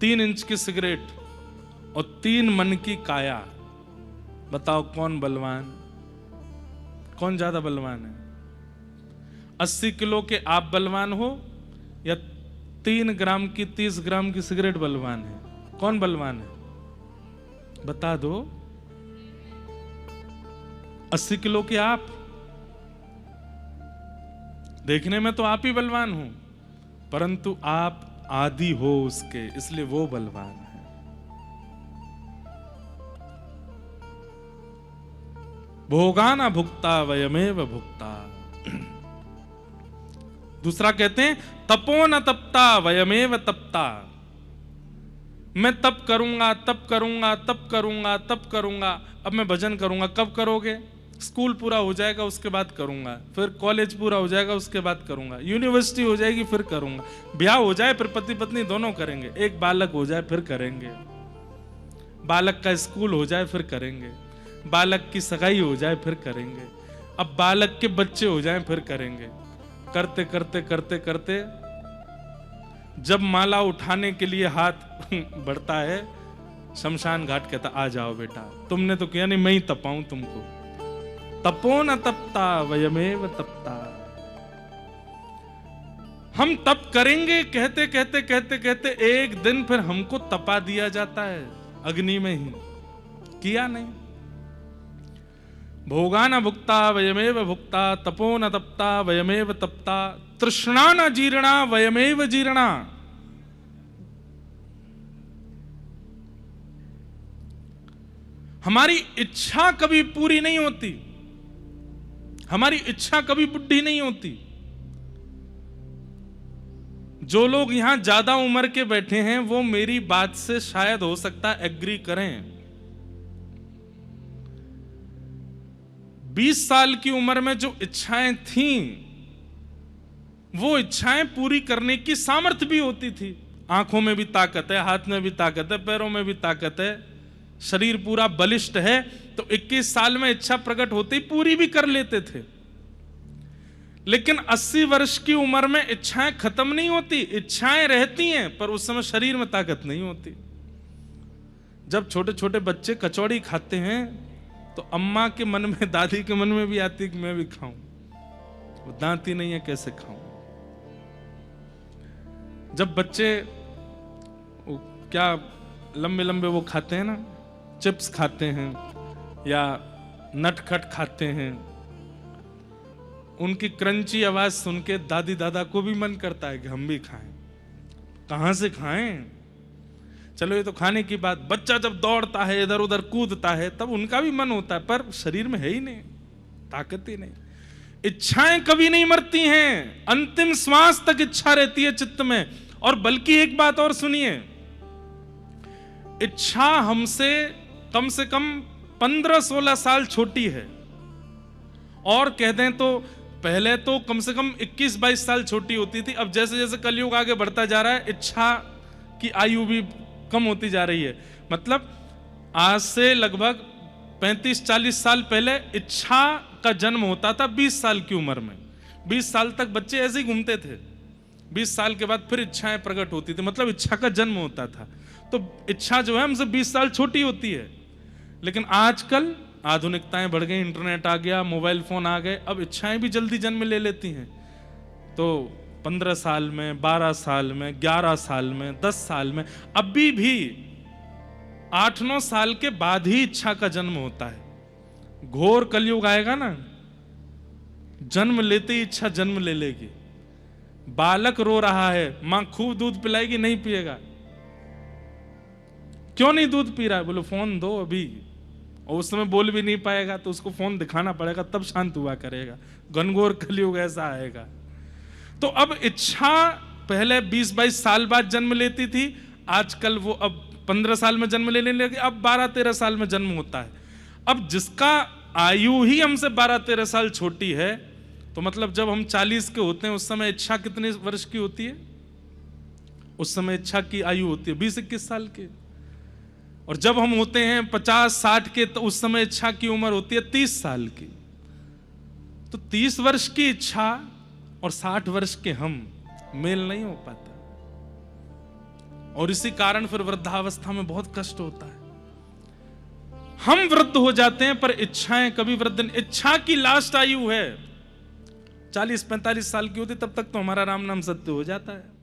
3 inch की cigarette और 3 मन की काया, बताओ कौन बलवान, कौन ज्यादा बलवान है? 80 किलो के आप बलवान हो या 3 ग्राम की 30 ग्राम की सिगरेट बलवान है? कौन बलवान है? बता दो। 80 किलो के आप, देखने में तो आप ही बलवान हो, परंतु आप आदि हो उसके, इसलिए वो बलवान है। भोगाना भुक्ता वयमेव भुक्ता। दूसरा कहते हैं तपो न तपता वयमेव तपता। मैं तप करूंगा, तप करूंगा, तप करूंगा, तप करूंगा। अब मैं भजन करूंगा, कब करोगे? स्कूल पूरा हो जाएगा उसके बाद करूंगा, फिर कॉलेज पूरा हो जाएगा उसके बाद करूंगा, यूनिवर्सिटी हो जाएगी फिर करूंगा, ब्याह हो जाए फिर पति पत्नी दोनों करेंगे, एक बालक हो जाए फिर करेंगे, बालक का स्कूल हो जाए फिर करेंगे, बालक की सगाई हो जाए फिर करेंगे, अब बालक के बच्चे हो जाएं फिर करेंगे। करते करते करते करते जब माला उठाने के लिए हाथ बढ़ता है, शमशान घाट कहता आ जाओ बेटा, तुमने तो किया नहीं, मैं ही तपाऊं तुमको। तपो न तपता वयमेव तपता। हम तप करेंगे कहते कहते कहते कहते एक दिन फिर हमको तपा दिया जाता है अग्नि में ही, किया नहीं। भोगा न भुक्ता वयमेव भुक्ता, तपो न तपता वयमेव तपता, तृष्णा न जीर्णा वयमेव जीर्णा। हमारी इच्छा कभी पूरी नहीं होती, हमारी इच्छा कभी बुढ़ी नहीं होती। जो लोग यहां ज्यादा उम्र के बैठे हैं वो मेरी बात से शायद हो सकता है एग्री करें। 20 साल की उम्र में जो इच्छाएं थीं, वो इच्छाएं पूरी करने की सामर्थ्य भी होती थी। आंखों में भी ताकत है, हाथ में भी ताकत है, पैरों में भी ताकत है, शरीर पूरा बलिष्ठ है, तो 21 साल में इच्छा प्रकट होती पूरी भी कर लेते थे। लेकिन 80 वर्ष की उम्र में इच्छाएं खत्म नहीं होती, इच्छाएं रहती हैं, पर उस समय शरीर में ताकत नहीं होती। जब छोटे छोटे बच्चे कचौड़ी खाते हैं तो अम्मा के मन में, दादी के मन में भी आती है कि मैं भी खाऊं, वो दांत ही नहीं है कैसे खाऊं। जब बच्चे क्या लंबे लंबे वो खाते हैं ना, चिप्स खाते हैं या नटखट खाते हैं, उनकी क्रंची आवाज सुन के दादी दादा को भी मन करता है कि हम भी खाएं। कहां से खाएं? चलो ये तो खाने की बात, बच्चा जब दौड़ता है इधर उधर कूदता है तब उनका भी मन होता है, पर शरीर में है ही नहीं, ताकत ही नहीं। इच्छाएं कभी नहीं मरती हैं, अंतिम श्वास तक इच्छा रहती है चित्त में। और बल्कि एक बात और सुनिए, इच्छा हमसे कम से कम 15-16 साल छोटी है, और कह दें तो पहले तो कम से कम 21-22 साल छोटी होती थी। अब जैसे जैसे कलयुग आगे बढ़ता जा रहा है, इच्छा की आयु भी कम होती जा रही है। मतलब आज से लगभग 35-40 साल पहले इच्छा का जन्म होता था 20 साल की उम्र में। 20 साल तक बच्चे ऐसे ही घूमते थे, 20 साल के बाद फिर इच्छाएं प्रकट होती थी, मतलब इच्छा का जन्म होता था। तो इच्छा जो है हमसे 20 साल छोटी होती है। लेकिन आजकल आधुनिकताएं बढ़ गई, इंटरनेट आ गया, मोबाइल फोन आ गए, अब इच्छाएं भी जल्दी जन्म ले लेती हैं। तो 15 साल में, 12 साल में, 11 साल में, 10 साल में, अभी भी 8-9 साल के बाद ही इच्छा का जन्म होता है। घोर कलयुग आएगा ना, जन्म लेते ही इच्छा जन्म ले लेगी। बालक रो रहा है, मां खूब दूध पिलाएगी, नहीं पिएगा। क्यों नहीं दूध पी रहा है? बोलो फोन दो अभी, और उस समय बोल भी नहीं पाएगा तो उसको फोन दिखाना पड़ेगा, तब शांत हुआ करेगा। घनघोर कलयुग ऐसा आएगा। तो अब इच्छा पहले 20-22 साल बाद जन्म लेती थी, आजकल वो अब 15 साल में जन्म लेने लगी, अब 12-13 साल में जन्म होता है। अब जिसका आयु ही हमसे 12-13 साल छोटी है, तो मतलब जब हम 40 के होते हैं उस समय इच्छा कितने वर्ष की होती है? उस समय इच्छा की आयु होती है 20-21 साल की। और जब हम होते हैं 50-60 के तो उस समय इच्छा की उम्र होती है 30 साल की। तो 30 वर्ष की इच्छा और 60 वर्ष के हम, मेल नहीं हो पाता। और इसी कारण फिर वृद्धावस्था में बहुत कष्ट होता है। हम वृद्ध हो जाते हैं पर इच्छाएं कभी वृद्ध नहीं। इच्छा की लास्ट आयु है 40-45 साल की होती, तब तक तो हमारा राम नाम सत्य हो जाता है।